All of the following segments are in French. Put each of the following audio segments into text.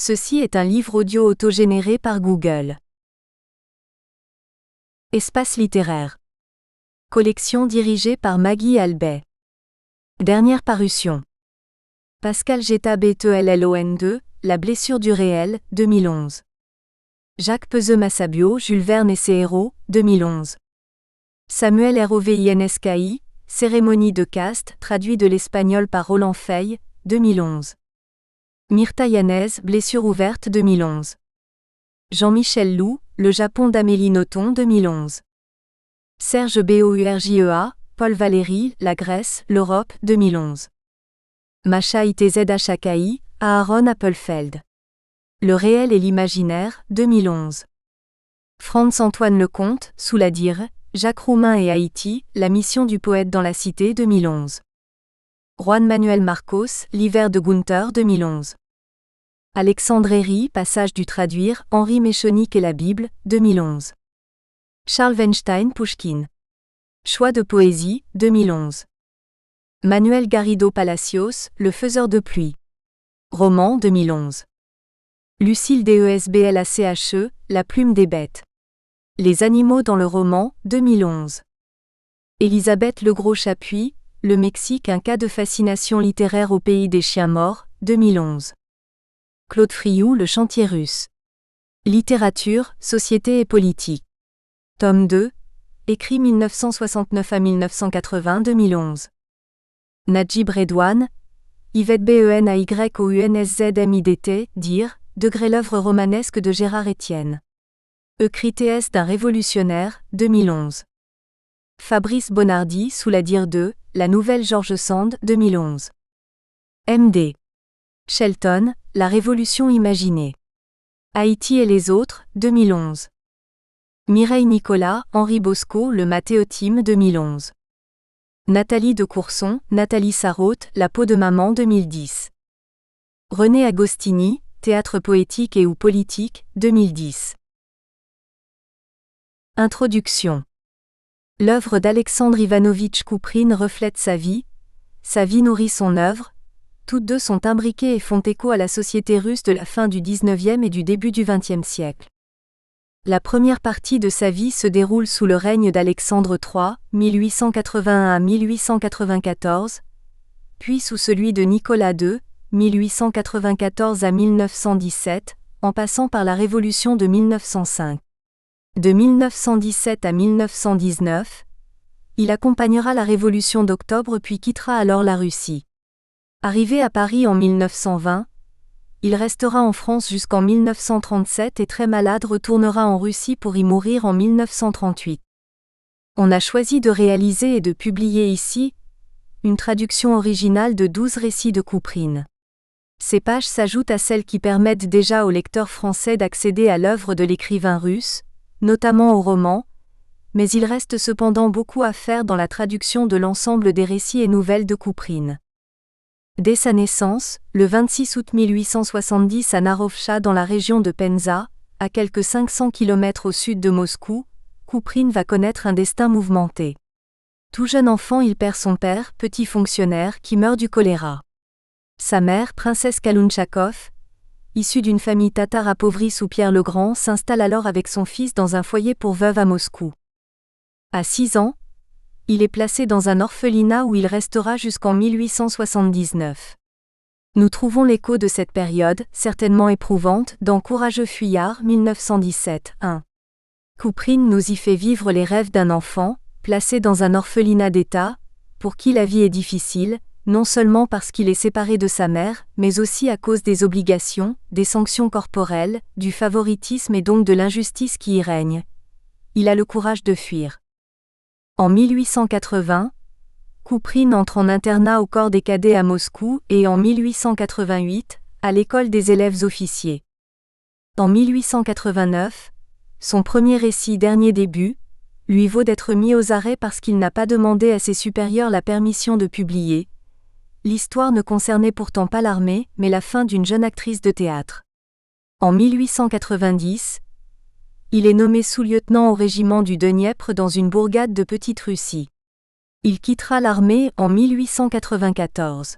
Ceci est un livre audio autogénéré par Google. Espace littéraire. Collection dirigée par Maggie Albet. Dernière parution. Pascal Geta Btellon 2, La blessure du réel, 2011. Jacques Pezeux-Massabio, Jules Verne et ses héros, 2011. Samuel Rovinski, Cérémonie de caste, traduit de l'espagnol par Roland Fey, 2011. Myrtha Yanez, Blessure ouverte, 2011. Jean-Michel Lou, Le Japon d'Amélie Nothomb, 2011. Serge Bourgea, Paul Valéry, La Grèce, l'Europe, 2011. Masha Itz Achakai, Aaron Appelfeld. Le réel et l'imaginaire, 2011. Franz-Antoine Lecomte, Sous la Dire, Jacques Roumain et Haïti, La mission du poète dans la cité, 2011. Juan Manuel Marcos, L'hiver de Gunther, 2011. Alexandre Herry, Passage du traduire, Henri Méchonique et la Bible, 2011. Charles Weinstein Pouchkine. Choix de poésie, 2011. Manuel Garrido Palacios, Le faiseur de pluie. Roman, 2011. Lucille Desblache, La plume des bêtes. Les animaux dans le roman, 2011. Elisabeth Legros-Chapuis, Le Mexique, un cas de fascination littéraire au pays des chiens morts, 2011. Claude Friou, Le chantier russe. Littérature, société et politique. Tome 2, écrit 1969 à 1980, 2011. Najib Redouane, Yvette BenayounsZMIDT, Dire, Degré l'œuvre romanesque de Gérard Étienne. Eucritéès d'un révolutionnaire, 2011. Fabrice Bonardi, Sous la Dire 2, La nouvelle George Sand, 2011. M.D. Shelton, La révolution imaginée. Haïti et les autres, 2011. Mireille Nicolas, Henri Bosco, Le Mathéotime, 2011. Nathalie de Courson, Nathalie Sarraute, La peau de maman, 2010. René Agostini, Théâtre poétique et ou politique, 2010. Introduction. L'œuvre d'Alexandre Ivanovitch Kouprine reflète sa vie nourrit son œuvre, toutes deux sont imbriquées et font écho à la société russe de la fin du XIXe et du début du XXe siècle. La première partie de sa vie se déroule sous le règne d'Alexandre III, 1881 à 1894, puis sous celui de Nicolas II, 1894 à 1917, en passant par la Révolution de 1905. De 1917 à 1919, il accompagnera la Révolution d'Octobre puis quittera alors la Russie. Arrivé à Paris en 1920, il restera en France jusqu'en 1937 et très malade retournera en Russie pour y mourir en 1938. On a choisi de réaliser et de publier ici une traduction originale de 12 récits de Kouprine. Ces pages s'ajoutent à celles qui permettent déjà aux lecteurs français d'accéder à l'œuvre de l'écrivain russe, notamment au roman, mais il reste cependant beaucoup à faire dans la traduction de l'ensemble des récits et nouvelles de Kouprine. Dès sa naissance, le 26 août 1870 à Narovcha dans la région de Penza, à quelques 500 km au sud de Moscou, Kouprine va connaître un destin mouvementé. Tout jeune enfant, il perd son père, petit fonctionnaire, qui meurt du choléra. Sa mère, princesse Kalunchakov, issue d'une famille tatare appauvrie sous Pierre le Grand, s'installe alors avec son fils dans un foyer pour veuves à Moscou. À 6 ans, il est placé dans un orphelinat où il restera jusqu'en 1879. Nous trouvons l'écho de cette période, certainement éprouvante, dans Courageux fuyard, 1917, 1. Kouprine nous y fait vivre les rêves d'un enfant, placé dans un orphelinat d'État, pour qui la vie est difficile, non seulement parce qu'il est séparé de sa mère, mais aussi à cause des obligations, des sanctions corporelles, du favoritisme et donc de l'injustice qui y règne. Il a le courage de fuir. En 1880, Kouprine entre en internat au corps des cadets à Moscou et en 1888, à l'école des élèves officiers. En 1889, son premier récit Dernier début, lui vaut d'être mis aux arrêts parce qu'il n'a pas demandé à ses supérieurs la permission de publier. L'histoire ne concernait pourtant pas l'armée, mais la fin d'une jeune actrice de théâtre. En 1890, il est nommé sous-lieutenant au régiment du Dniepr dans une bourgade de Petite-Russie. Il quittera l'armée en 1894.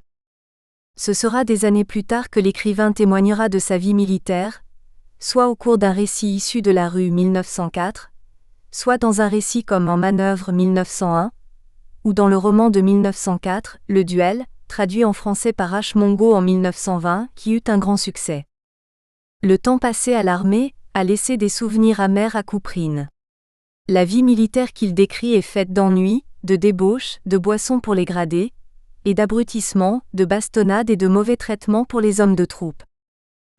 Ce sera des années plus tard que l'écrivain témoignera de sa vie militaire, soit au cours d'un récit issu de la rue 1904, soit dans un récit comme En manœuvre 1901, ou dans le roman de 1904, Le Duel, traduit en français par H. Mongo en 1920, qui eut un grand succès. Le temps passé à l'armée a laissé des souvenirs amers à Couperine. La vie militaire qu'il décrit est faite d'ennuis, de débauches, de boissons pour les gradés, et d'abrutissements, de bastonnades et de mauvais traitements pour les hommes de troupe.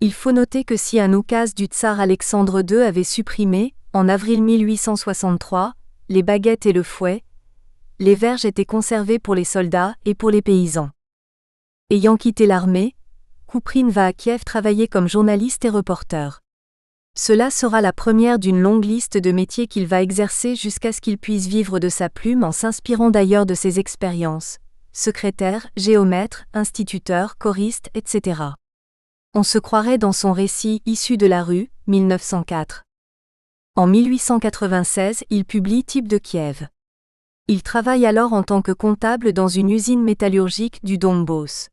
Il faut noter que si un oukase du tsar Alexandre II avait supprimé, en avril 1863, les baguettes et le fouet, les verges étaient conservées pour les soldats et pour les paysans. Ayant quitté l'armée, Couperine va à Kiev travailler comme journaliste et reporter. Cela sera la première d'une longue liste de métiers qu'il va exercer jusqu'à ce qu'il puisse vivre de sa plume en s'inspirant d'ailleurs de ses expériences. Secrétaire, géomètre, instituteur, choriste, etc. On se croirait dans son récit issu de la rue, 1904. En 1896, il publie Type de Kiev. Il travaille alors en tant que comptable dans une usine métallurgique du Donbass.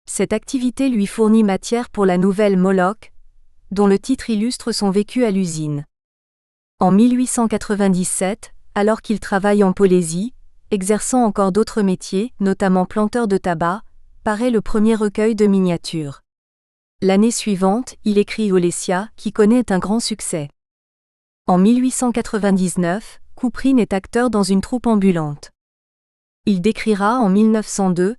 Cette activité lui fournit matière pour la nouvelle Moloch, dont le titre illustre son vécu à l'usine. En 1897, alors qu'il travaille en Polésie, exerçant encore d'autres métiers, notamment planteur de tabac, paraît le premier recueil de miniatures. L'année suivante, il écrit Olesya, qui connaît un grand succès. En 1899, Couperine est acteur dans une troupe ambulante. Il décrira en 1902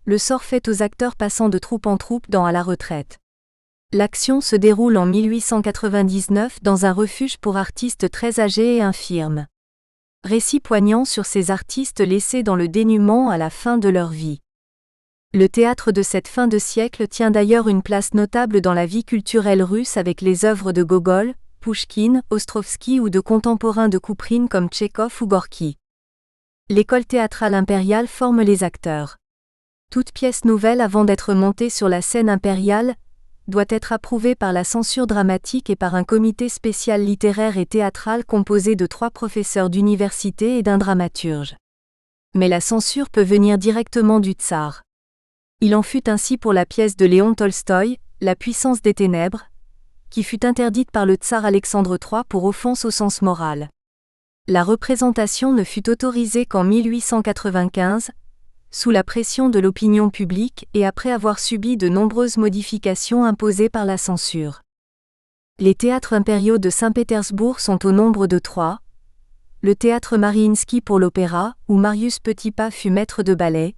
le sort fait aux acteurs passant de troupe en troupe dans À la retraite. L'action se déroule en 1899 dans un refuge pour artistes très âgés et infirmes. Récit poignant sur ces artistes laissés dans le dénuement à la fin de leur vie. Le théâtre de cette fin de siècle tient d'ailleurs une place notable dans la vie culturelle russe avec les œuvres de Gogol, Pouchkine, Ostrovsky ou de contemporains de Couperine comme Tchekhov ou Gorki. L'école théâtrale impériale forme les acteurs. Toute pièce nouvelle avant d'être montée sur la scène impériale doit être approuvée par la censure dramatique et par un comité spécial littéraire et théâtral composé de 3 professeurs d'université et d'un dramaturge. Mais la censure peut venir directement du tsar. Il en fut ainsi pour la pièce de Léon Tolstoï, La puissance des ténèbres, qui fut interdite par le tsar Alexandre III pour offense au sens moral. La représentation ne fut autorisée qu'en 1895, sous la pression de l'opinion publique et après avoir subi de nombreuses modifications imposées par la censure. Les théâtres impériaux de Saint-Pétersbourg sont au nombre de 3. Le théâtre Mariinsky pour l'opéra, où Marius Petipa fut maître de ballet.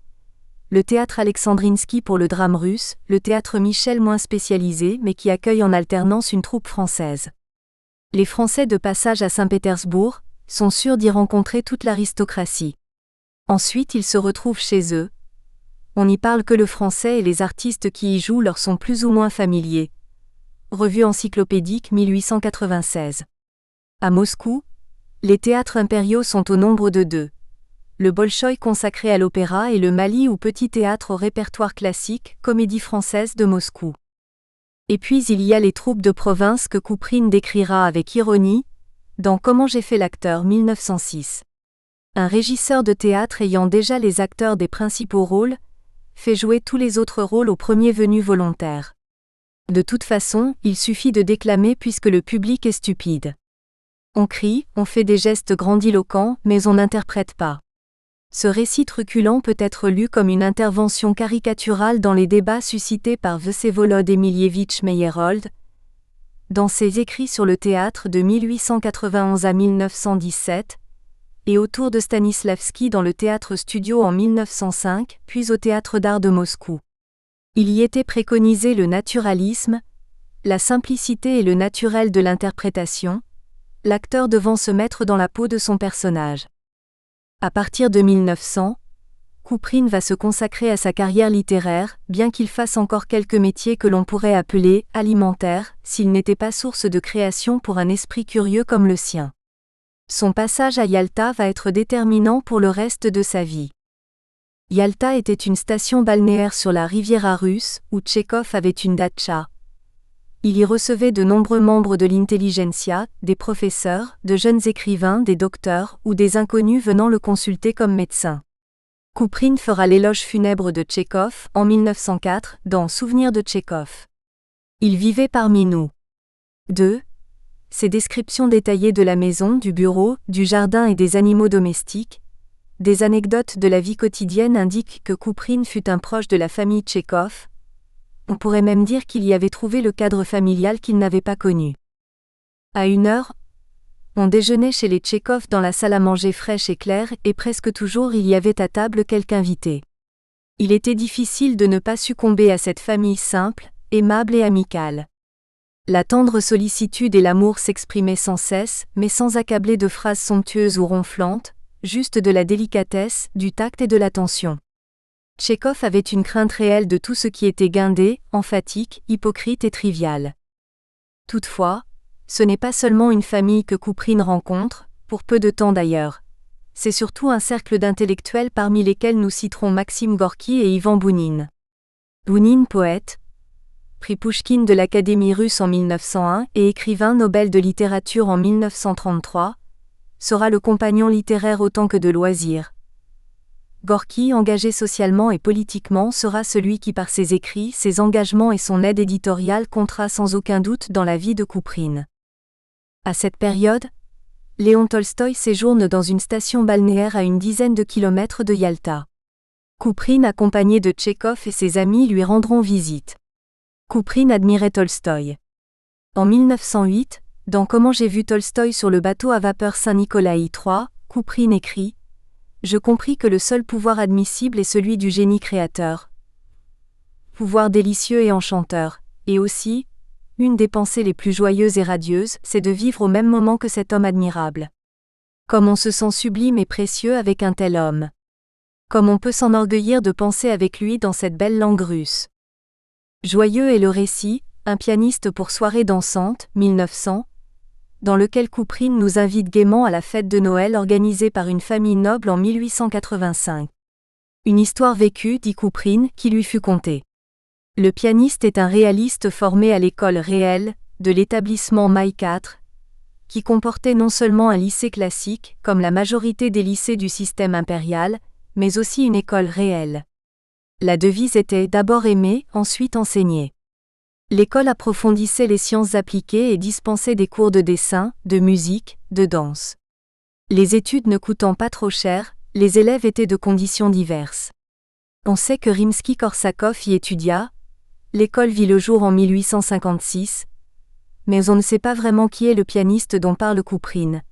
Le théâtre Alexandrinsky pour le drame russe, le théâtre Michel moins spécialisé mais qui accueille en alternance une troupe française. Les Français de passage à Saint-Pétersbourg sont sûrs d'y rencontrer toute l'aristocratie. Ensuite ils se retrouvent chez eux. On n'y parle que le français et les artistes qui y jouent leur sont plus ou moins familiers. Revue encyclopédique 1896. À Moscou, les théâtres impériaux sont au nombre de 2. Le Bolchoï consacré à l'opéra et le Mali ou Petit théâtre au répertoire classique, Comédie française de Moscou. Et puis il y a les troupes de province que Couperine décrira avec ironie, dans Comment j'ai fait l'acteur 1906. Un régisseur de théâtre ayant déjà les acteurs des principaux rôles, fait jouer tous les autres rôles au premier venu volontaire. De toute façon, il suffit de déclamer puisque le public est stupide. On crie, on fait des gestes grandiloquents, mais on n'interprète pas. Ce récit truculent peut être lu comme une intervention caricaturale dans les débats suscités par Vsevolod Emilievitch Meyerhold, dans ses écrits sur le théâtre de 1891 à 1917, et autour de Stanislavski dans le théâtre studio en 1905, puis au théâtre d'art de Moscou. Il y était préconisé le naturalisme, la simplicité et le naturel de l'interprétation, l'acteur devant se mettre dans la peau de son personnage. À partir de 1900, Couperine va se consacrer à sa carrière littéraire, bien qu'il fasse encore quelques métiers que l'on pourrait appeler alimentaires, s'il n'était pas source de création pour un esprit curieux comme le sien. Son passage à Yalta va être déterminant pour le reste de sa vie. Yalta était une station balnéaire sur la Riviera russe, où Tchekhov avait une datcha. Il y recevait de nombreux membres de l'intelligentsia, des professeurs, de jeunes écrivains, des docteurs ou des inconnus venant le consulter comme médecin. Kouprine fera l'éloge funèbre de Tchekhov en 1904 dans Souvenirs de Tchekhov. Il vivait parmi nous. 2. Ses descriptions détaillées de la maison, du bureau, du jardin et des animaux domestiques. Des anecdotes de la vie quotidienne indiquent que Kouprine fut un proche de la famille Tchekhov. On pourrait même dire qu'il y avait trouvé le cadre familial qu'il n'avait pas connu. À 1h, on déjeunait chez les Tchekhov dans la salle à manger fraîche et claire, et presque toujours il y avait à table quelque invité. Il était difficile de ne pas succomber à cette famille simple, aimable et amicale. La tendre sollicitude et l'amour s'exprimaient sans cesse, mais sans accabler de phrases somptueuses ou ronflantes, juste de la délicatesse, du tact et de l'attention. Tchekhov avait une crainte réelle de tout ce qui était guindé, emphatique, hypocrite et trivial. Toutefois, ce n'est pas seulement une famille que Kouprine rencontre, pour peu de temps d'ailleurs. C'est surtout un cercle d'intellectuels parmi lesquels nous citerons Maxime Gorki et Ivan Bounine. Bounine, poète, prix Pouchkine de l'Académie russe en 1901 et écrivain Nobel de littérature en 1933, sera le compagnon littéraire autant que de loisir. Gorki, engagé socialement et politiquement, sera celui qui par ses écrits, ses engagements et son aide éditoriale comptera sans aucun doute dans la vie de Kouprine. À cette période, Léon Tolstoï séjourne dans une station balnéaire à une dizaine de kilomètres de Yalta. Kouprine, accompagné de Tchekhov et ses amis, lui rendront visite. Kouprine admirait Tolstoï. En 1908, dans Comment j'ai vu Tolstoï sur le bateau à vapeur Saint-Nicolas III, Kouprine écrit « Je compris que le seul pouvoir admissible est celui du génie créateur. Pouvoir délicieux et enchanteur, et aussi, une des pensées les plus joyeuses et radieuses, c'est de vivre au même moment que cet homme admirable. Comme on se sent sublime et précieux avec un tel homme. Comme on peut s'enorgueillir de penser avec lui dans cette belle langue russe. » Joyeux est le récit, Un pianiste pour soirée dansante, 1900, dans lequel Kouprine nous invite gaiement à la fête de Noël organisée par une famille noble en 1885. Une histoire vécue, dit Kouprine, qui lui fut contée. Le pianiste est un réaliste formé à l'école réelle, de l'établissement Maï IV, qui comportait non seulement un lycée classique, comme la majorité des lycées du système impérial, mais aussi une école réelle. La devise était d'abord aimer, ensuite enseigner. L'école approfondissait les sciences appliquées et dispensait des cours de dessin, de musique, de danse. Les études ne coûtant pas trop cher, les élèves étaient de conditions diverses. On sait que Rimsky-Korsakov y étudia. L'école vit le jour en 1856. Mais on ne sait pas vraiment qui est le pianiste dont parle Kouprine.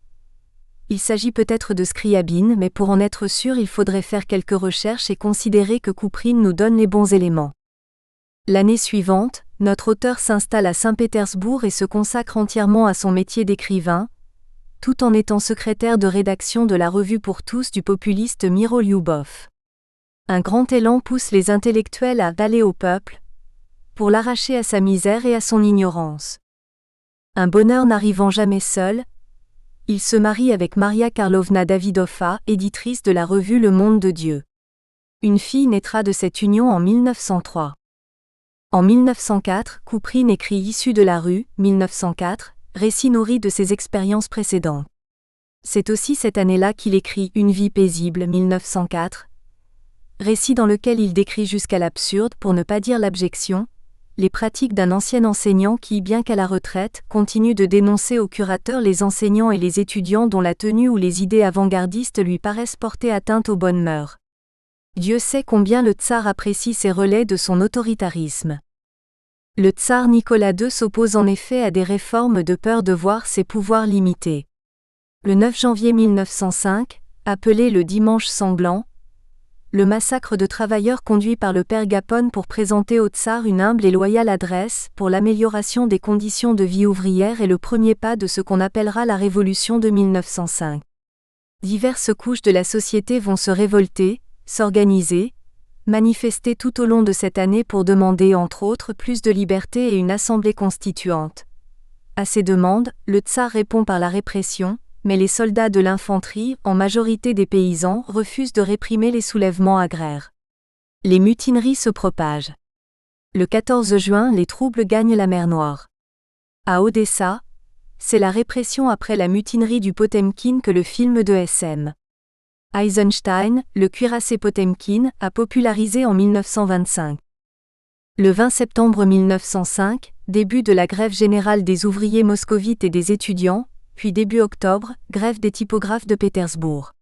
Il s'agit peut-être de Scriabine, mais pour en être sûr il faudrait faire quelques recherches et considérer que Kouprine nous donne les bons éléments. L'année suivante, notre auteur s'installe à Saint-Pétersbourg et se consacre entièrement à son métier d'écrivain, tout en étant secrétaire de rédaction de la Revue pour tous du populiste Miro Lyubov. Un grand élan pousse les intellectuels à aller au peuple, pour l'arracher à sa misère et à son ignorance. Un bonheur n'arrivant jamais seul, il se marie avec Maria Karlovna Davidova, éditrice de la revue Le Monde de Dieu. Une fille naîtra de cette union en 1903. En 1904, Kouprine écrit Issu de la rue, 1904, récit nourri de ses expériences précédentes. C'est aussi cette année-là qu'il écrit Une vie paisible, 1904, récit dans lequel il décrit jusqu'à l'absurde, pour ne pas dire l'abjection, les pratiques d'un ancien enseignant qui, bien qu'à la retraite, continue de dénoncer au curateur les enseignants et les étudiants dont la tenue ou les idées avant-gardistes lui paraissent porter atteinte aux bonnes mœurs. Dieu sait combien le tsar apprécie ces relais de son autoritarisme. Le tsar Nicolas II s'oppose en effet à des réformes de peur de voir ses pouvoirs limités. Le 9 janvier 1905, appelé le Dimanche sanglant, le massacre de travailleurs conduit par le père Gapon pour présenter au tsar une humble et loyale adresse pour l'amélioration des conditions de vie ouvrière est le premier pas de ce qu'on appellera la Révolution de 1905. Diverses couches de la société vont se révolter, s'organiser, manifester tout au long de cette année pour demander entre autres plus de liberté et une assemblée constituante. À ces demandes, le tsar répond par la répression, mais les soldats de l'infanterie, en majorité des paysans, refusent de réprimer les soulèvements agraires. Les mutineries se propagent. Le 14 juin, les troubles gagnent la mer Noire. À Odessa, c'est la répression après la mutinerie du Potemkin que le film de SM. Eisenstein, le cuirassé Potemkin, a popularisé en 1925. Le 20 septembre 1905, début de la grève générale des ouvriers moscovites et des étudiants, puis début octobre, grève des typographes de Pétersbourg.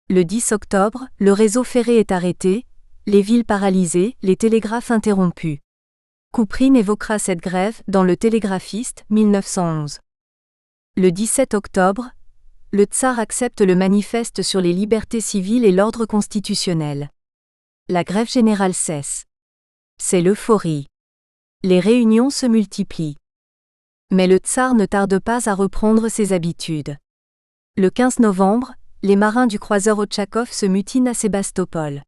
Le 10 octobre, le réseau ferré est arrêté, les villes paralysées, les télégraphes interrompus. Couperine évoquera cette grève dans Le Télégraphiste, 1911. Le 17 octobre, le tsar accepte le manifeste sur les libertés civiles et l'ordre constitutionnel. La grève générale cesse. C'est l'euphorie. Les réunions se multiplient. Mais le tsar ne tarde pas à reprendre ses habitudes. Le 15 novembre, les marins du croiseur Otchakov se mutinent à Sébastopol.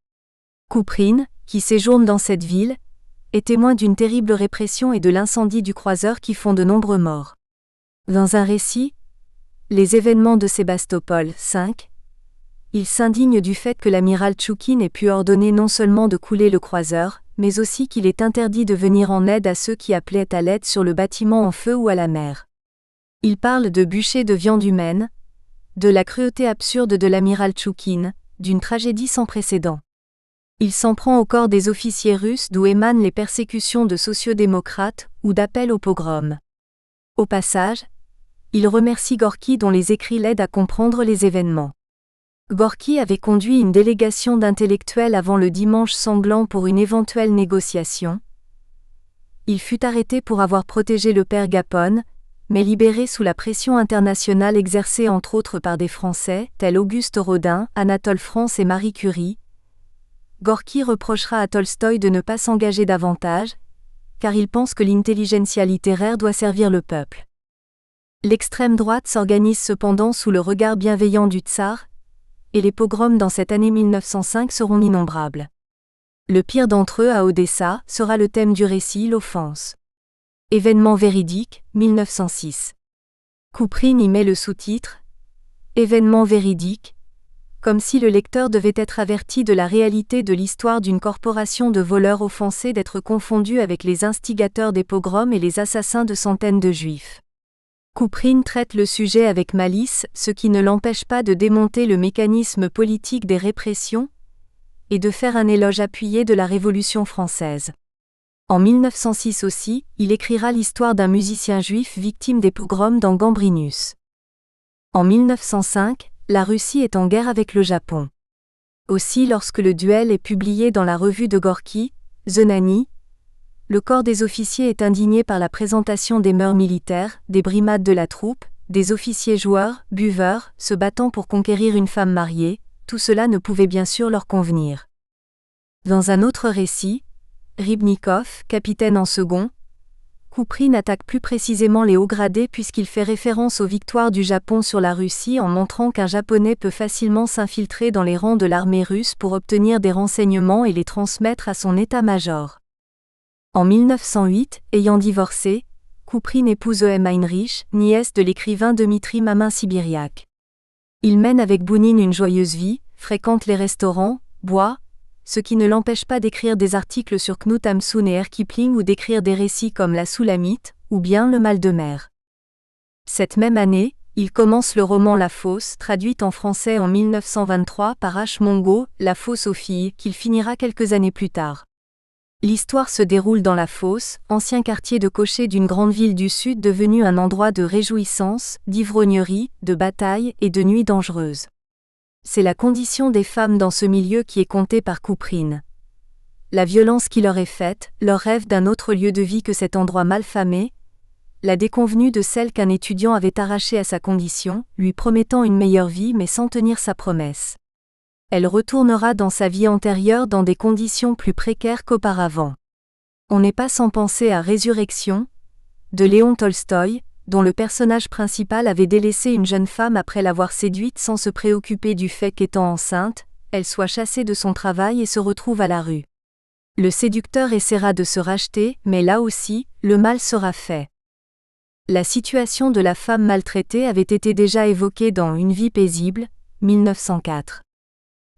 Couperine, qui séjourne dans cette ville, est témoin d'une terrible répression et de l'incendie du croiseur qui font de nombreux morts. Dans un récit, Les événements de Sébastopol 5, il s'indigne du fait que l'amiral Tchoukine ait pu ordonner non seulement de couler le croiseur, mais aussi qu'il est interdit de venir en aide à ceux qui appelaient à l'aide sur le bâtiment en feu ou à la mer. Il parle de bûchers de viande humaine, de la cruauté absurde de l'amiral Tchoukine, d'une tragédie sans précédent. Il s'en prend au corps des officiers russes d'où émanent les persécutions de sociodémocrates ou d'appels au pogrom. Au passage, il remercie Gorky dont les écrits l'aident à comprendre les événements. Gorky avait conduit une délégation d'intellectuels avant le dimanche sanglant pour une éventuelle négociation. Il fut arrêté pour avoir protégé le père Gapone, mais libéré sous la pression internationale exercée entre autres par des Français, tels Auguste Rodin, Anatole France et Marie Curie. Gorky reprochera à Tolstoï de ne pas s'engager davantage, car il pense que l'intelligentsia littéraire doit servir le peuple. L'extrême droite s'organise cependant sous le regard bienveillant du tsar, et les pogroms dans cette année 1905 seront innombrables. Le pire d'entre eux à Odessa sera le thème du récit, l'offense. Événement véridique, 1906. Couperine y met le sous-titre « Événement véridique », comme si le lecteur devait être averti de la réalité de l'histoire d'une corporation de voleurs offensés d'être confondue avec les instigateurs des pogroms et les assassins de centaines de juifs. Couperine traite le sujet avec malice, ce qui ne l'empêche pas de démonter le mécanisme politique des répressions et de faire un éloge appuyé de la Révolution française. En 1906 aussi, il écrira l'histoire d'un musicien juif victime des pogroms dans Gambrinus. En 1905, la Russie est en guerre avec le Japon. Aussi lorsque le duel est publié dans la revue de Gorky, Zenani, le corps des officiers est indigné par la présentation des mœurs militaires, des brimades de la troupe, des officiers joueurs, buveurs, se battant pour conquérir une femme mariée, tout cela ne pouvait bien sûr leur convenir. Dans un autre récit, Rybnikov, capitaine en second, Couperine attaque plus précisément les hauts gradés puisqu'il fait référence aux victoires du Japon sur la Russie en montrant qu'un Japonais peut facilement s'infiltrer dans les rangs de l'armée russe pour obtenir des renseignements et les transmettre à son état-major. En 1908, ayant divorcé, Couperine épouse E.M. Heinrich, nièce de l'écrivain Dmitri Mamin-Sibiriak. Il mène avec Bounine une joyeuse vie, fréquente les restaurants, boit, ce qui ne l'empêche pas d'écrire des articles sur Knut Hamsun et R. Kipling ou d'écrire des récits comme La Soulamite, ou bien Le Mal de mer. Cette même année, il commence le roman La Fosse, traduite en français en 1923 par H. Mongo, La Fosse aux filles, qu'il finira quelques années plus tard. L'histoire se déroule dans La Fosse, ancien quartier de cocher d'une grande ville du Sud devenu un endroit de réjouissance, d'ivrognerie, de bataille et de nuits dangereuses. C'est la condition des femmes dans ce milieu qui est contée par Couperine. La violence qui leur est faite, leur rêve d'un autre lieu de vie que cet endroit malfamé, la déconvenue de celle qu'un étudiant avait arrachée à sa condition, lui promettant une meilleure vie mais sans tenir sa promesse. Elle retournera dans sa vie antérieure dans des conditions plus précaires qu'auparavant. On n'est pas sans penser à Résurrection, de Léon Tolstoï, dont le personnage principal avait délaissé une jeune femme après l'avoir séduite sans se préoccuper du fait qu'étant enceinte, elle soit chassée de son travail et se retrouve à la rue. Le séducteur essaiera de se racheter, mais là aussi, le mal sera fait. La situation de la femme maltraitée avait été déjà évoquée dans Une vie paisible, 1904.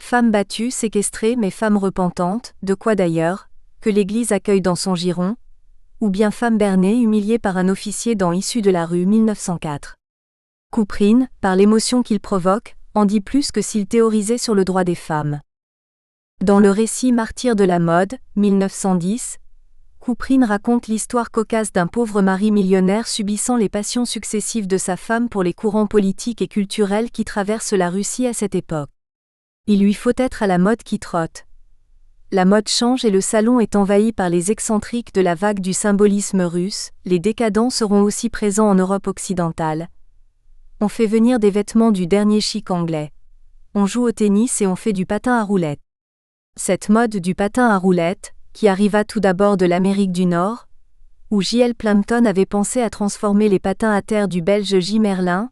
Femme battue, séquestrée mais femme repentante, de quoi d'ailleurs, que l'Église accueille dans son giron, ou bien femme bernée humiliée par un officier dans Issue de la rue 1904. Couperine, par l'émotion qu'il provoque, en dit plus que s'il théorisait sur le droit des femmes. Dans le récit Martyr de la mode, 1910, Couperine raconte l'histoire cocasse d'un pauvre mari millionnaire subissant les passions successives de sa femme pour les courants politiques et culturels qui traversent la Russie à cette époque. Il lui faut être à la mode qui trotte. La mode change et le salon est envahi par les excentriques de la vague du symbolisme russe, les décadents seront aussi présents en Europe occidentale. On fait venir des vêtements du dernier chic anglais. On joue au tennis et on fait du patin à roulettes. Cette mode du patin à roulettes, qui arriva tout d'abord de l'Amérique du Nord, où J.L. Plimpton avait pensé à transformer les patins à terre du Belge J. Merlin,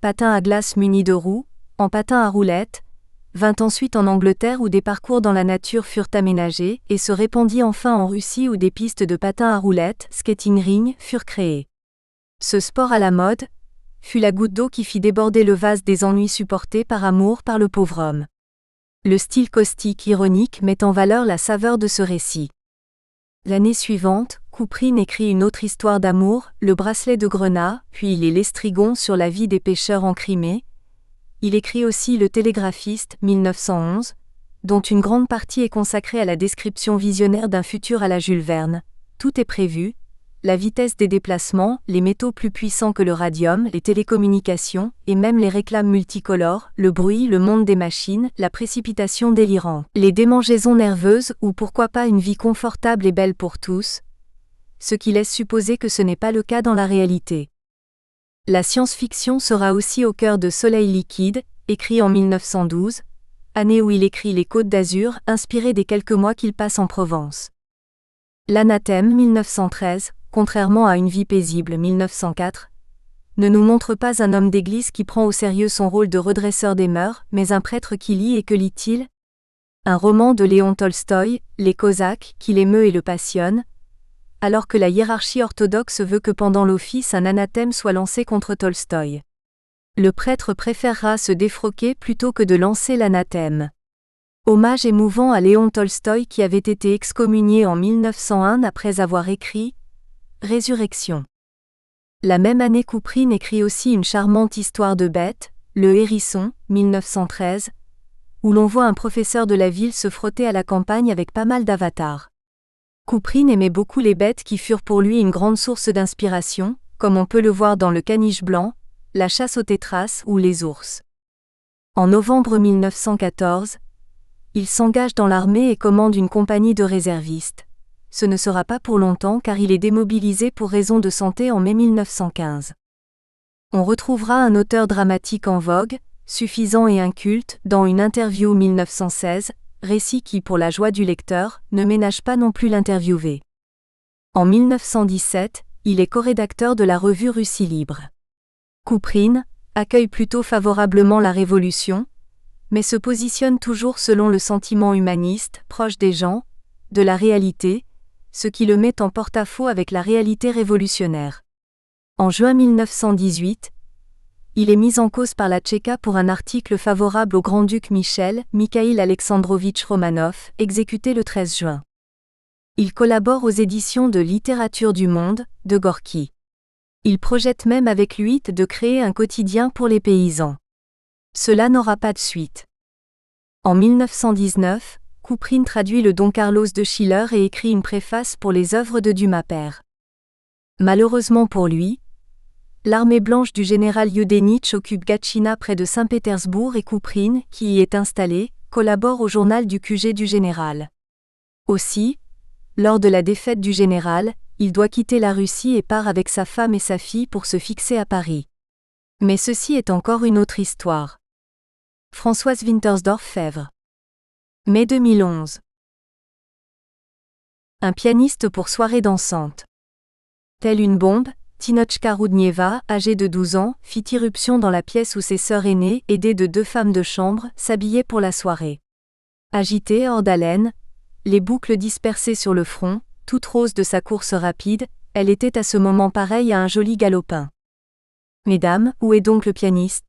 patins à glace munis de roues, en patins à roulettes, vint ensuite en Angleterre où des parcours dans la nature furent aménagés et se répandit enfin en Russie où des pistes de patins à roulettes, skating ring, furent créées. Ce sport à la mode fut la goutte d'eau qui fit déborder le vase des ennuis supportés par amour par le pauvre homme. Le style caustique ironique met en valeur la saveur de ce récit. L'année suivante, Couperine écrit une autre histoire d'amour, Le bracelet de Grenat, puis Les Lestrigons sur la vie des pêcheurs en Crimée. Il écrit aussi Le télégraphiste, 1911, dont une grande partie est consacrée à la description visionnaire d'un futur à la Jules Verne. Tout est prévu, la vitesse des déplacements, les métaux plus puissants que le radium, les télécommunications, et même les réclames multicolores, le bruit, le monde des machines, la précipitation délirante, les démangeaisons nerveuses ou pourquoi pas une vie confortable et belle pour tous, ce qui laisse supposer que ce n'est pas le cas dans la réalité. La science-fiction sera aussi au cœur de Soleil liquide, écrit en 1912, année où il écrit Les Côtes d'Azur, inspiré des quelques mois qu'il passe en Provence. L'Anathème 1913, contrairement à Une vie paisible 1904, ne nous montre pas un homme d'église qui prend au sérieux son rôle de redresseur des mœurs, mais un prêtre qui lit et que lit-il ? Un roman de Léon Tolstoï, Les Cosaques, qui l'émeut et le passionne, alors que la hiérarchie orthodoxe veut que pendant l'office un anathème soit lancé contre Tolstoï. Le prêtre préférera se défroquer plutôt que de lancer l'anathème. Hommage émouvant à Léon Tolstoï qui avait été excommunié en 1901 après avoir écrit Résurrection. La même année Couperine écrit aussi une charmante histoire de bête, Le Hérisson, 1913, où l'on voit un professeur de la ville se frotter à la campagne avec pas mal d'avatars. Couperine aimait beaucoup les bêtes qui furent pour lui une grande source d'inspiration, comme on peut le voir dans Le Caniche blanc, La chasse aux tétras ou Les ours. En novembre 1914, il s'engage dans l'armée et commande une compagnie de réservistes. Ce ne sera pas pour longtemps car il est démobilisé pour raison de santé en mai 1915. On retrouvera un auteur dramatique en vogue, suffisant et inculte, dans une interview 1916, récit qui, pour la joie du lecteur, ne ménage pas non plus l'interviewé. En 1917, il est corédacteur de la revue Russie libre. Couperine accueille plutôt favorablement la Révolution, mais se positionne toujours selon le sentiment humaniste, proche des gens, de la réalité, ce qui le met en porte-à-faux avec la réalité révolutionnaire. En juin 1918, il est mis en cause par la Tchéka pour un article favorable au grand-duc Mikhaïl Alexandrovitch Romanov, exécuté le 13 juin. Il collabore aux éditions de Littérature du Monde, de Gorky. Il projette même avec lui de créer un quotidien pour les paysans. Cela n'aura pas de suite. En 1919, Couperine traduit le Don Carlos de Schiller et écrit une préface pour les œuvres de Dumas père. Malheureusement pour lui, l'armée blanche du général Yudenitch occupe Gatchina près de Saint-Pétersbourg et Couperine, qui y est installé, collabore au journal du QG du général. Aussi, lors de la défaite du général, il doit quitter la Russie et part avec sa femme et sa fille pour se fixer à Paris. Mais ceci est encore une autre histoire. Françoise Wintersdorf-Fèvre. Mai 2011. Un pianiste pour soirée dansante. Telle une bombe, Tinochka Roudnieva, âgée de 12 ans, fit irruption dans la pièce où ses sœurs aînées, aidées de 2 femmes de chambre, s'habillaient pour la soirée. Agitée hors d'haleine, les boucles dispersées sur le front, toute rose de sa course rapide, elle était à ce moment pareille à un joli galopin. « Mesdames, où est donc le pianiste ?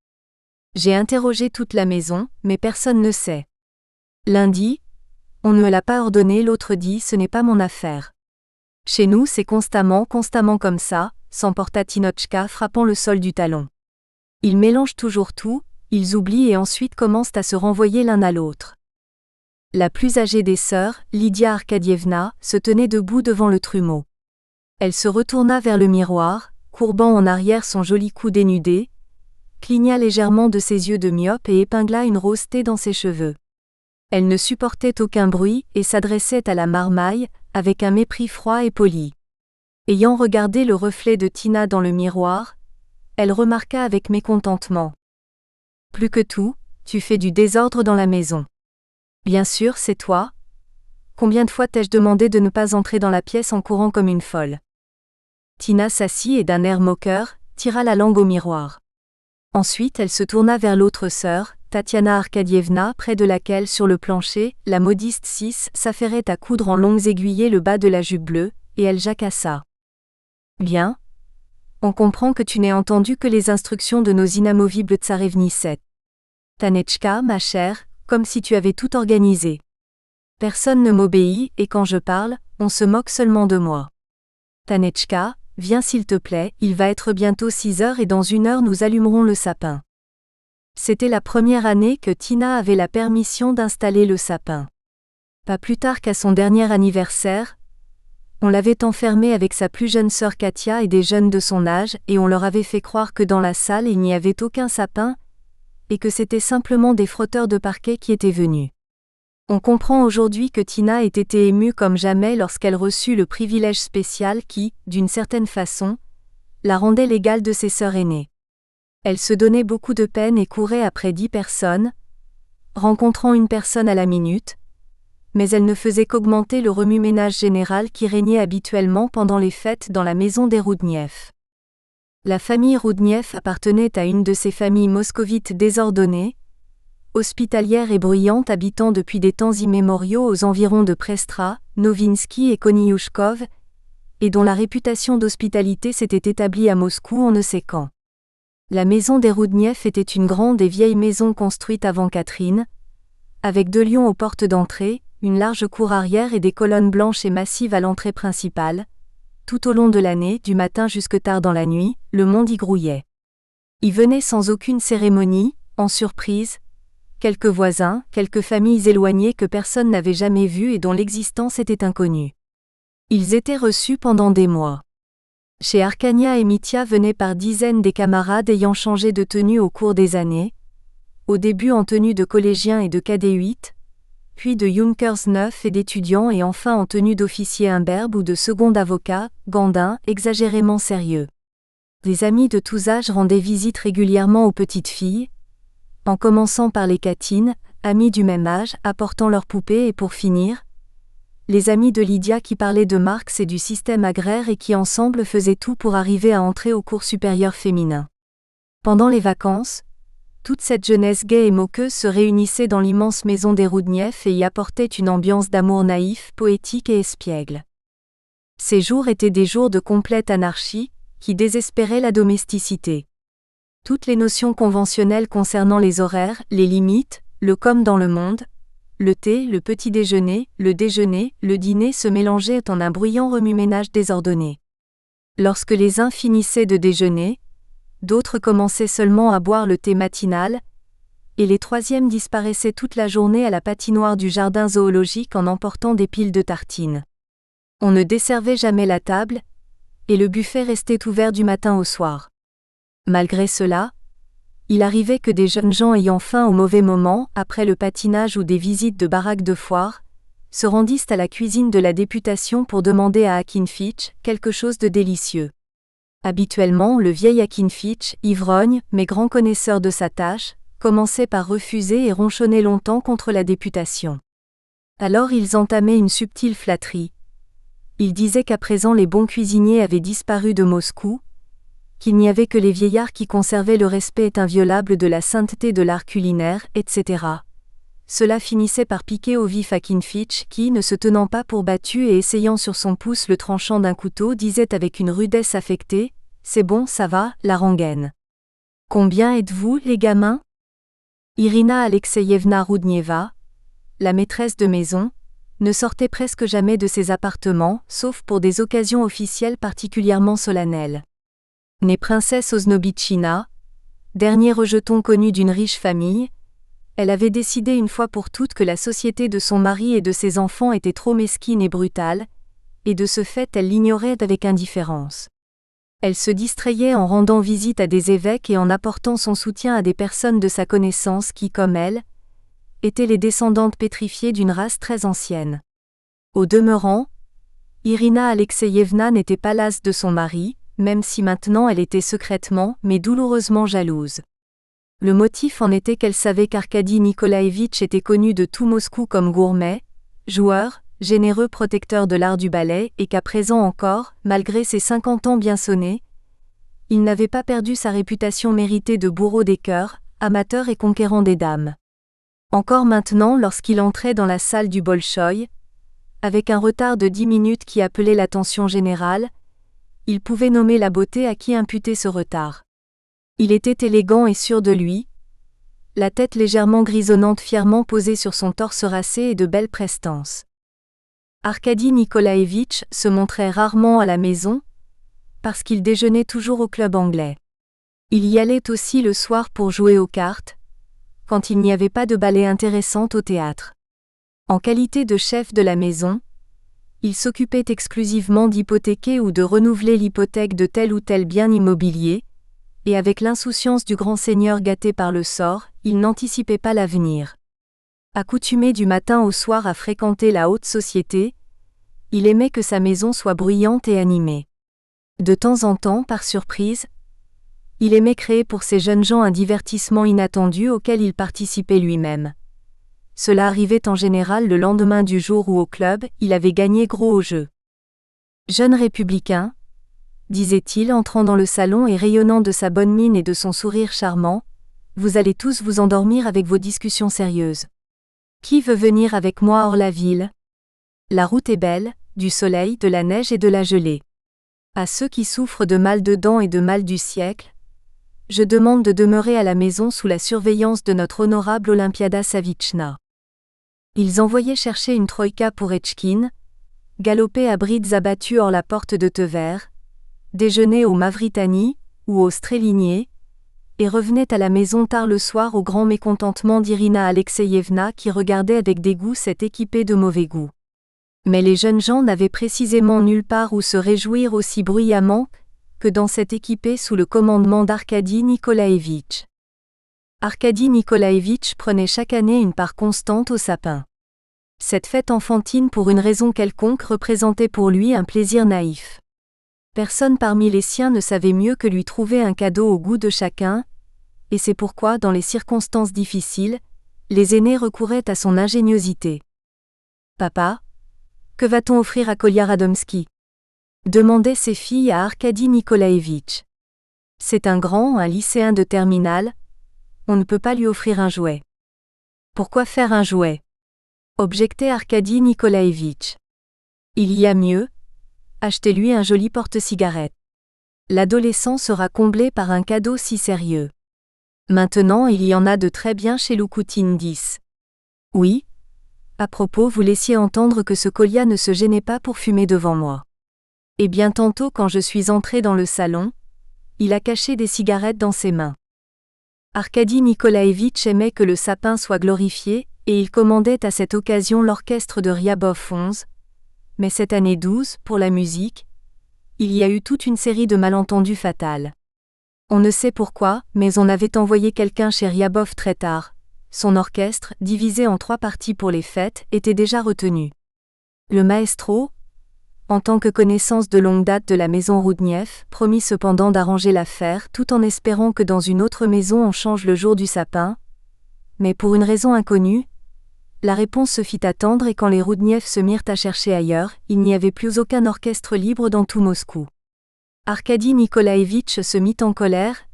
J'ai interrogé toute la maison, mais personne ne sait. L'un dit, on ne me l'a pas ordonné, l'autre dit, ce n'est pas mon affaire. Chez nous c'est constamment comme ça, s'emporta Tinochka frappant le sol du talon. Il mélange toujours tout, Ils oublient et ensuite commencent à se renvoyer l'un à l'autre. La plus âgée des sœurs, Lydia Arkadievna, se tenait debout devant le trumeau. Elle se retourna vers le miroir, courbant en arrière son joli cou dénudé, cligna légèrement de ses yeux de myope et épingla une rosette dans ses cheveux. Elle ne supportait aucun bruit et s'adressait à la marmaille, avec un mépris froid et poli. Ayant regardé le reflet de Tina dans le miroir, elle remarqua avec mécontentement. « Plus que tout, tu fais du désordre dans la maison. »« Bien sûr, c'est toi. Combien de fois t'ai-je demandé de ne pas entrer dans la pièce en courant comme une folle ?» Tina s'assit et d'un air moqueur, tira la langue au miroir. Ensuite elle se tourna vers l'autre sœur, Tatiana Arkadievna, près de laquelle, sur le plancher, la modiste 6 s'affairait à coudre en longues aiguillées le bas de la jupe bleue, et elle jacassa. « Bien. On comprend que tu n'aies entendu que les instructions de nos inamovibles tsarevni 7. Tanechka, ma chère, comme si tu avais tout organisé. Personne ne m'obéit, et quand je parle, on se moque seulement de moi. Tanechka, viens s'il te plaît, il va être bientôt 6 heures et dans 1 heure nous allumerons le sapin. » C'était la première année que Tina avait la permission d'installer le sapin. Pas plus tard qu'à son dernier anniversaire, on l'avait enfermée avec sa plus jeune sœur Katia et des jeunes de son âge et on leur avait fait croire que dans la salle il n'y avait aucun sapin et que c'était simplement des frotteurs de parquet qui étaient venus. On comprend aujourd'hui que Tina ait été émue comme jamais lorsqu'elle reçut le privilège spécial qui, d'une certaine façon, la rendait l'égale de ses sœurs aînées. Elle se donnait beaucoup de peine et courait après 10 personnes, rencontrant une personne à la minute, mais elle ne faisait qu'augmenter le remue-ménage général qui régnait habituellement pendant les fêtes dans la maison des Roudniev. La famille Roudniev appartenait à une de ces familles moscovites désordonnées, hospitalière et bruyante habitant depuis des temps immémoriaux aux environs de Prestra, Novinsky et Koniushkov, et dont la réputation d'hospitalité s'était établie à Moscou on ne sait quand. La maison des Roudniev était une grande et vieille maison construite avant Catherine, avec 2 lions aux portes d'entrée, une large cour arrière et des colonnes blanches et massives à l'entrée principale. Tout au long de l'année, du matin jusque tard dans la nuit, le monde y grouillait. Y venaient sans aucune cérémonie, en surprise, quelques voisins, quelques familles éloignées que personne n'avait jamais vues et dont l'existence était inconnue. Ils étaient reçus pendant des mois. Chez Arkania et Mitya venaient par dizaines des camarades ayant changé de tenue au cours des années, au début en tenue de collégiens et de cadets 8, puis de Junkers 9 et d'étudiants et enfin en tenue d'officier imberbe ou de second avocat, gandin, exagérément sérieux. Des amis de tous âges rendaient visite régulièrement aux petites filles, en commençant par les Katines, amies du même âge, apportant leurs poupées et pour finir, les amis de Lydia qui parlaient de Marx et du système agraire et qui ensemble faisaient tout pour arriver à entrer au cours supérieur féminin. Pendant les vacances, toute cette jeunesse gaie et moqueuse se réunissait dans l'immense maison des Roudniev et y apportait une ambiance d'amour naïf, poétique et espiègle. Ces jours étaient des jours de complète anarchie, qui désespéraient la domesticité. Toutes les notions conventionnelles concernant les horaires, les limites, le comme dans le monde, le thé, le petit déjeuner, le dîner se mélangeaient en un bruyant remue-ménage désordonné. Lorsque les uns finissaient de déjeuner, d'autres commençaient seulement à boire le thé matinal, et les troisièmes disparaissaient toute la journée à la patinoire du jardin zoologique en emportant des piles de tartines. On ne desservait jamais la table, et le buffet restait ouvert du matin au soir. Malgré cela, il arrivait que des jeunes gens ayant faim au mauvais moment, après le patinage ou des visites de baraques de foire, se rendissent à la cuisine de la députation pour demander à Akinfitch quelque chose de délicieux. Habituellement, le vieil Akinfitch, ivrogne, mais grand connaisseur de sa tâche, commençait par refuser et ronchonnait longtemps contre la députation. Alors ils entamaient une subtile flatterie. Ils disaient qu'à présent les bons cuisiniers avaient disparu de Moscou, qu'il n'y avait que les vieillards qui conservaient le respect inviolable de la sainteté de l'art culinaire, etc. Cela finissait par piquer au vif Akinfitch qui, ne se tenant pas pour battu et essayant sur son pouce le tranchant d'un couteau, disait avec une rudesse affectée : « C'est bon, ça va, la rengaine. Combien êtes-vous, les gamins ?» Irina Alexeyevna Roudnieva, la maîtresse de maison, ne sortait presque jamais de ses appartements, sauf pour des occasions officielles particulièrement solennelles. Née princesse Oznobichina, dernier rejeton connu d'une riche famille, elle avait décidé une fois pour toutes que la société de son mari et de ses enfants était trop mesquine et brutale, et de ce fait elle l'ignorait avec indifférence. Elle se distrayait en rendant visite à des évêques et en apportant son soutien à des personnes de sa connaissance qui, comme elle, étaient les descendantes pétrifiées d'une race très ancienne. Au demeurant, Irina Alexeyevna n'était pas lasse de son mari, même si maintenant elle était secrètement mais douloureusement jalouse. Le motif en était qu'elle savait qu'Arkadi Nikolaïevitch était connu de tout Moscou comme gourmet, joueur, généreux protecteur de l'art du ballet et qu'à présent encore, malgré ses 50 ans bien sonnés, il n'avait pas perdu sa réputation méritée de bourreau des cœurs, amateur et conquérant des dames. Encore maintenant lorsqu'il entrait dans la salle du Bolchoï, avec un retard de 10 minutes qui appelait l'attention générale, il pouvait nommer la beauté à qui imputer ce retard. Il était élégant et sûr de lui, la tête légèrement grisonnante fièrement posée sur son torse racé et de belle prestance. Arkadi Nikolaïevitch se montrait rarement à la maison, parce qu'il déjeunait toujours au club anglais. Il y allait aussi le soir pour jouer aux cartes, quand il n'y avait pas de ballet intéressant au théâtre. En qualité de chef de la maison, il s'occupait exclusivement d'hypothéquer ou de renouveler l'hypothèque de tel ou tel bien immobilier, et avec l'insouciance du grand seigneur gâté par le sort, il n'anticipait pas l'avenir. Accoutumé du matin au soir à fréquenter la haute société, il aimait que sa maison soit bruyante et animée. De temps en temps, par surprise, il aimait créer pour ces jeunes gens un divertissement inattendu auquel il participait lui-même. Cela arrivait en général le lendemain du jour où au club, il avait gagné gros au jeu. « Jeune républicain », disait-il entrant dans le salon et rayonnant de sa bonne mine et de son sourire charmant, « vous allez tous vous endormir avec vos discussions sérieuses. Qui veut venir avec moi hors la ville ? La route est belle, du soleil, de la neige et de la gelée. À ceux qui souffrent de mal de dents et de mal du siècle, je demande de demeurer à la maison sous la surveillance de notre honorable Olympiada Savitchna. » Ils envoyaient chercher une troïka pour Etchkin, galopaient à brides abattues hors la porte de Tver, déjeunaient au Mavritani ou au Strélinier, et revenaient à la maison tard le soir au grand mécontentement d'Irina Alexeyevna qui regardait avec dégoût cette équipée de mauvais goût. Mais les jeunes gens n'avaient précisément nulle part où se réjouir aussi bruyamment que dans cette équipée sous le commandement d'Arkadi Nikolaïevitch. Arkadi Nikolaïevitch prenait chaque année une part constante au sapin. Cette fête enfantine pour une raison quelconque représentait pour lui un plaisir naïf. Personne parmi les siens ne savait mieux que lui trouver un cadeau au goût de chacun, et c'est pourquoi, dans les circonstances difficiles, les aînés recouraient à son ingéniosité. « Papa, que va-t-on offrir à Kolya Radomski ?» demandaient ses filles à Arkadi Nikolaïevitch. « C'est un lycéen de terminale, on ne peut pas lui offrir un jouet. »« Pourquoi faire un jouet ?» objectait Arkadi Nikolaïevitch. « Il y a mieux, achetez-lui un joli porte-cigarette. L'adolescent sera comblé par un cadeau si sérieux. Maintenant il y en a de très bien chez Loukoutine 10. Oui. À propos, vous laissiez entendre que ce Kolya ne se gênait pas pour fumer devant moi. Et bien tantôt quand je suis entré dans le salon, il a caché des cigarettes dans ses mains. » Arkadi Nikolaïevitch aimait que le sapin soit glorifié, et il commandait à cette occasion l'orchestre de Ryabov 11, mais cette année 12, pour la musique, il y a eu toute une série de malentendus fatals. On ne sait pourquoi, mais on avait envoyé quelqu'un chez Ryabov très tard. Son orchestre, divisé en 3 parties pour les fêtes, était déjà retenu. Le maestro, en tant que connaissance de longue date de la maison Roudniev, promit cependant d'arranger l'affaire tout en espérant que dans une autre maison on change le jour du sapin, mais pour une raison inconnue, la réponse se fit attendre et quand les Roudniev se mirent à chercher ailleurs, il n'y avait plus aucun orchestre libre dans tout Moscou. Arkadi Nikolaïevitch se mit en colère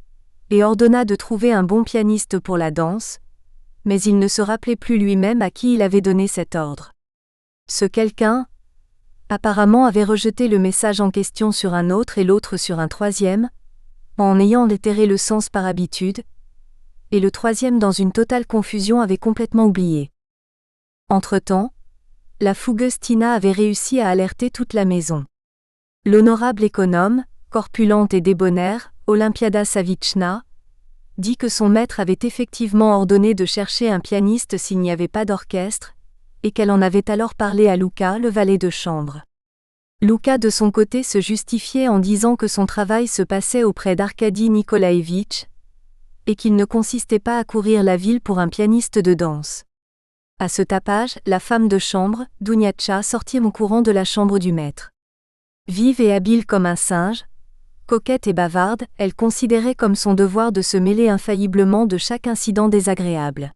et ordonna de trouver un bon pianiste pour la danse, mais il ne se rappelait plus lui-même à qui il avait donné cet ordre. Ce quelqu'un, apparemment, avait rejeté le message en question sur un autre et l'autre sur un troisième, en ayant déterré le sens par habitude, et le troisième dans une totale confusion avait complètement oublié. Entre-temps, la fougueuse Tina avait réussi à alerter toute la maison. L'honorable économe, corpulente et débonnaire, Olympiada Savitchna, dit que son maître avait effectivement ordonné de chercher un pianiste s'il n'y avait pas d'orchestre, et qu'elle en avait alors parlé à Luka, le valet de chambre. Luka de son côté se justifiait en disant que son travail se passait auprès d'Arkadi Nikolaevitch, et qu'il ne consistait pas à courir la ville pour un pianiste de danse. À ce tapage, la femme de chambre, Duniatcha, sortit en courant de la chambre du maître. Vive et habile comme un singe, coquette et bavarde, elle considérait comme son devoir de se mêler infailliblement de chaque incident désagréable.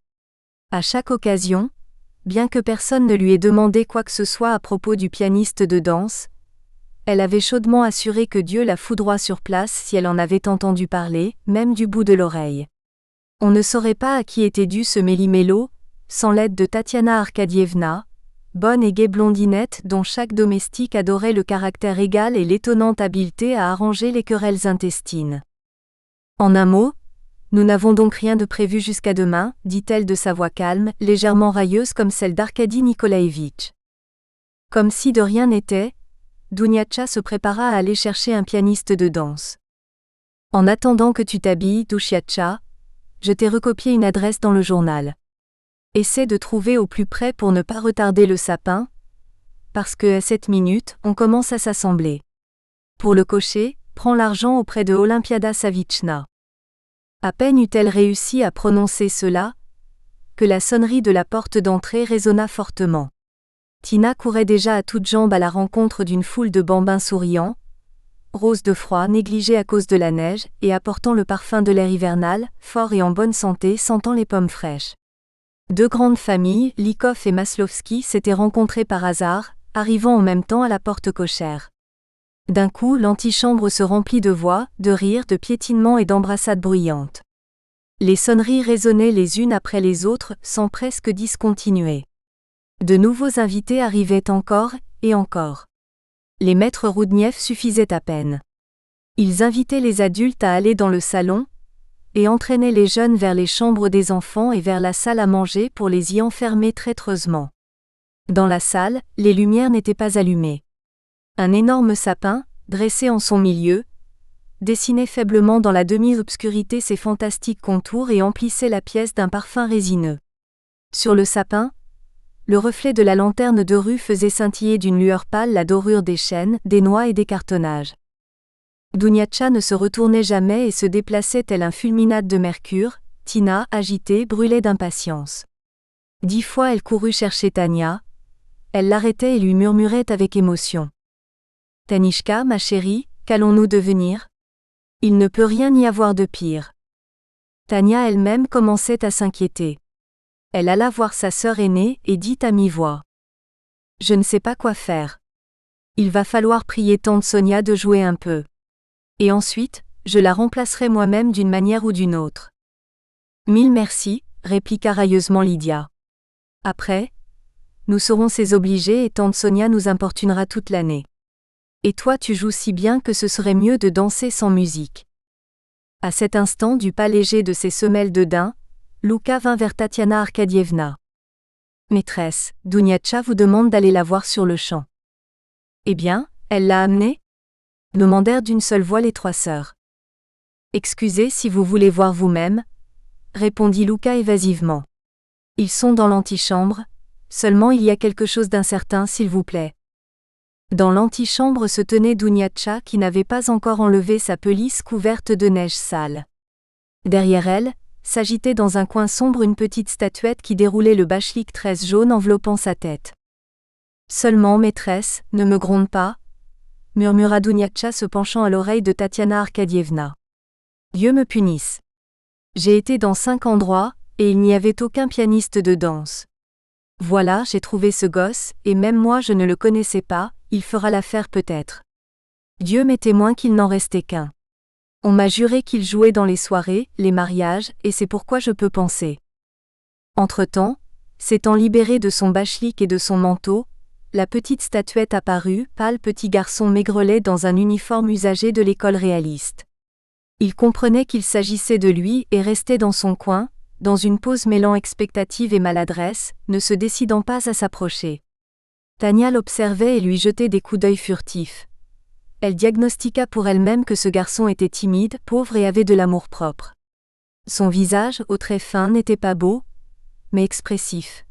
À chaque occasion, bien que personne ne lui ait demandé quoi que ce soit à propos du pianiste de danse, elle avait chaudement assuré que Dieu la foudroie sur place si elle en avait entendu parler, même du bout de l'oreille. On ne saurait pas à qui était dû ce méli-mélo, sans l'aide de Tatiana Arkadievna, bonne et gaie blondinette dont chaque domestique adorait le caractère égal et l'étonnante habileté à arranger les querelles intestines. En un mot, nous n'avons donc rien de prévu jusqu'à demain, dit-elle de sa voix calme, légèrement railleuse comme celle d'Arkadi Nikolaevitch. Comme si de rien n'était, Duniatcha se prépara à aller chercher un pianiste de danse. En attendant que tu t'habilles, Dushiatcha, je t'ai recopié une adresse dans le journal. Essaie de trouver au plus près pour ne pas retarder le sapin, parce que à 7 minutes, on commence à s'assembler. Pour le cocher, prends l'argent auprès de Olympiada Savichna. À peine eut-elle réussi à prononcer cela, que la sonnerie de la porte d'entrée résonna fortement. Tina courait déjà à toutes jambes à la rencontre d'une foule de bambins souriants, roses de froid négligés à cause de la neige et apportant le parfum de l'air hivernal, fort et en bonne santé sentant les pommes fraîches. Deux grandes familles, Likov et Maslovski, s'étaient rencontrées par hasard, arrivant en même temps à la porte cochère. D'un coup, l'antichambre se remplit de voix, de rires, de piétinements et d'embrassades bruyantes. Les sonneries résonnaient les unes après les autres, sans presque discontinuer. De nouveaux invités arrivaient encore, et encore. Les maîtres Roudniev suffisaient à peine. Ils invitaient les adultes à aller dans le salon, et entraînaient les jeunes vers les chambres des enfants et vers la salle à manger pour les y enfermer traîtreusement. Dans la salle, les lumières n'étaient pas allumées. Un énorme sapin, dressé en son milieu, dessinait faiblement dans la demi-obscurité ses fantastiques contours et emplissait la pièce d'un parfum résineux. Sur le sapin, le reflet de la lanterne de rue faisait scintiller d'une lueur pâle la dorure des chênes, des noix et des cartonnages. Duniatcha ne se retournait jamais et se déplaçait tel un fulminate de mercure. Tina, agitée, brûlait d'impatience. 10 fois elle courut chercher Tania. Elle l'arrêtait et lui murmurait avec émotion. « Tanishka, ma chérie, qu'allons-nous devenir ? Il ne peut rien y avoir de pire. » Tania elle-même commençait à s'inquiéter. Elle alla voir sa sœur aînée et dit à mi-voix. « Je ne sais pas quoi faire. Il va falloir prier tante Sonia de jouer un peu. Et ensuite, je la remplacerai moi-même d'une manière ou d'une autre. » « Mille merci, » répliqua railleusement Lydia. « Après, nous serons ses obligés et tante Sonia nous importunera toute l'année. Et toi tu joues si bien que ce serait mieux de danser sans musique. » À cet instant du pas léger de ses semelles de daim, Luka vint vers Tatiana Arkadievna. « Maîtresse, Duniatcha vous demande d'aller la voir sur le champ. »« Eh bien, elle l'a amenée ?» demandèrent d'une seule voix les 3 sœurs. « Excusez si vous voulez voir vous-même, » répondit Luka évasivement. « Ils sont dans l'antichambre, seulement il y a quelque chose d'incertain s'il vous plaît. » Dans l'antichambre se tenait Duniatcha qui n'avait pas encore enlevé sa pelisse couverte de neige sale. Derrière elle, s'agitait dans un coin sombre une petite statuette qui déroulait le bachlik tresse jaune enveloppant sa tête. « Seulement, maîtresse, ne me gronde pas, » murmura Duniatcha se penchant à l'oreille de Tatiana Arkadievna. « Dieu me punisse. J'ai été dans 5 endroits, et il n'y avait aucun pianiste de danse. Voilà, j'ai trouvé ce gosse, et même moi je ne le connaissais pas, il fera l'affaire peut-être. Dieu m'est témoin qu'il n'en restait qu'un. On m'a juré qu'il jouait dans les soirées, les mariages, et c'est pourquoi je peux penser. » Entre-temps, s'étant libérée de son bachlik et de son manteau, la petite statuette apparut, pâle petit garçon maigrelet dans un uniforme usagé de l'école réaliste. Il comprenait qu'il s'agissait de lui et restait dans son coin, dans une pose mêlant expectative et maladresse, ne se décidant pas à s'approcher. Tania l'observait et lui jetait des coups d'œil furtifs. Elle diagnostiqua pour elle-même que ce garçon était timide, pauvre et avait de l'amour-propre. Son visage, aux traits fins, n'était pas beau, mais expressif.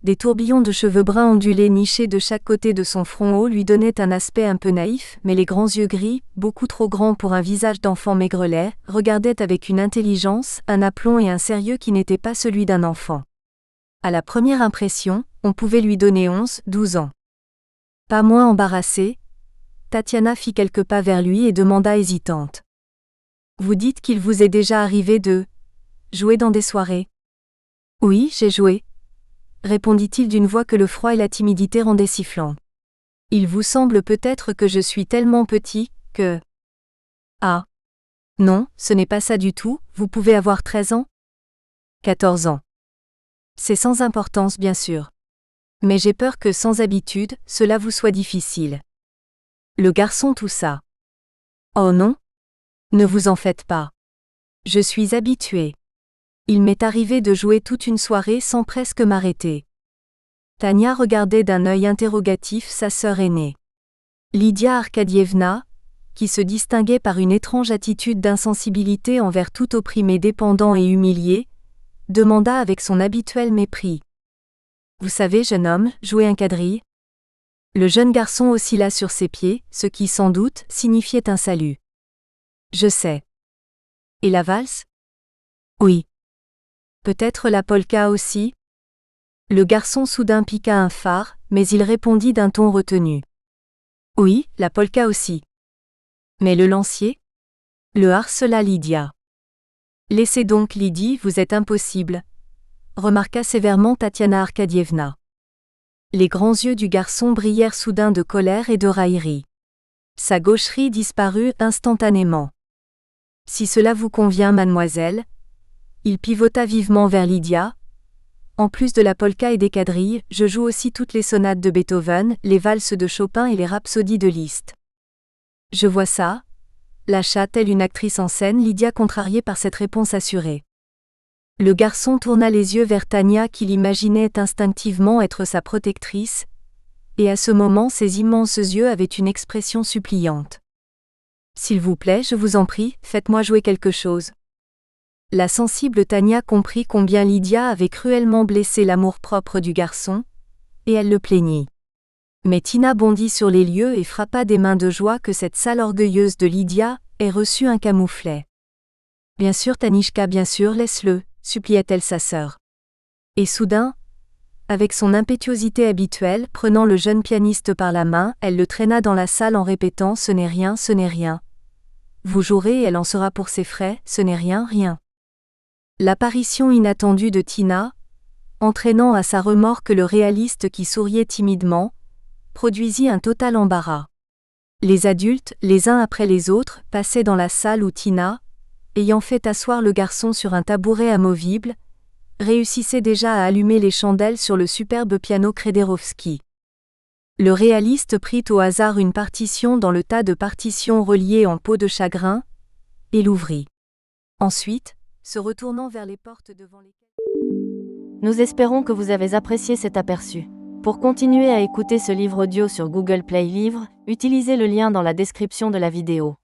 Des tourbillons de cheveux bruns ondulés nichés de chaque côté de son front haut lui donnaient un aspect un peu naïf, mais les grands yeux gris, beaucoup trop grands pour un visage d'enfant maigrelet, regardaient avec une intelligence, un aplomb et un sérieux qui n'étaient pas celui d'un enfant. À la première impression, on pouvait lui donner 11, 12 ans. Pas moins embarrassée, Tatiana fit quelques pas vers lui et demanda hésitante. « Vous dites qu'il vous est déjà arrivé de jouer dans des soirées ? » « Oui, j'ai joué, » répondit-il d'une voix que le froid et la timidité rendaient sifflant. « Il vous semble peut-être que je suis tellement petit, que… » « Ah. Non, ce n'est pas ça du tout, vous pouvez avoir 13 ans ? » « 14 ans. » C'est sans importance bien sûr. Mais j'ai peur que sans habitude, cela vous soit difficile. Le garçon toussa. « Oh non ? Ne vous en faites pas. Je suis habitué. Il m'est arrivé de jouer toute une soirée sans presque m'arrêter. » Tania regardait d'un œil interrogatif sa sœur aînée. Lydia Arkadievna, qui se distinguait par une étrange attitude d'insensibilité envers tout opprimé dépendant et humilié, demanda avec son habituel mépris. « Vous savez, jeune homme, jouer un quadrille ?» Le jeune garçon oscilla sur ses pieds, ce qui, sans doute, signifiait un salut. « Je sais. » « Et la valse ? » ?»« Oui. » « Peut-être la polka aussi ? » Le garçon soudain piqua un phare, mais il répondit d'un ton retenu. « Oui, la polka aussi. » « Mais le lancier ? » Le harcela Lydia. « Laissez donc Lydie, vous êtes impossible, » remarqua sévèrement Tatiana Arkadievna. Les grands yeux du garçon brillèrent soudain de colère et de raillerie. Sa gaucherie disparut instantanément. « Si cela vous convient, mademoiselle. » Il pivota vivement vers Lydia. « En plus de la polka et des quadrilles, je joue aussi toutes les sonates de Beethoven, les valses de Chopin et les rhapsodies de Liszt. » « Je vois ça. » lâcha telle une actrice en scène Lydia contrariée par cette réponse assurée. Le garçon tourna les yeux vers Tania qu'il imaginait instinctivement être sa protectrice, et à ce moment ses immenses yeux avaient une expression suppliante. « S'il vous plaît, je vous en prie, faites-moi jouer quelque chose. » La sensible Tania comprit combien Lydia avait cruellement blessé l'amour-propre du garçon, et elle le plaignit. Mais Tina bondit sur les lieux et frappa des mains de joie que cette sale orgueilleuse de Lydia ait reçu un camouflet. « Bien sûr Tanishka, bien sûr, laisse-le, » supplia-t-elle sa sœur. Et soudain, avec son impétuosité habituelle, prenant le jeune pianiste par la main, elle le traîna dans la salle en répétant « Ce n'est rien, ce n'est rien. Vous jouerez et elle en sera pour ses frais, ce n'est rien, rien. » L'apparition inattendue de Tina, entraînant à sa remorque le réaliste qui souriait timidement, produisit un total embarras. Les adultes, les uns après les autres, passaient dans la salle où Tina, ayant fait asseoir le garçon sur un tabouret amovible, réussissait déjà à allumer les chandelles sur le superbe piano Krederovski. Le réaliste prit au hasard une partition dans le tas de partitions reliées en peau de chagrin, et l'ouvrit. Ensuite, se retournant vers les portes devant lesquelles... Nous espérons que vous avez apprécié cet aperçu. Pour continuer à écouter ce livre audio sur Google Play Livres, utilisez le lien dans la description de la vidéo.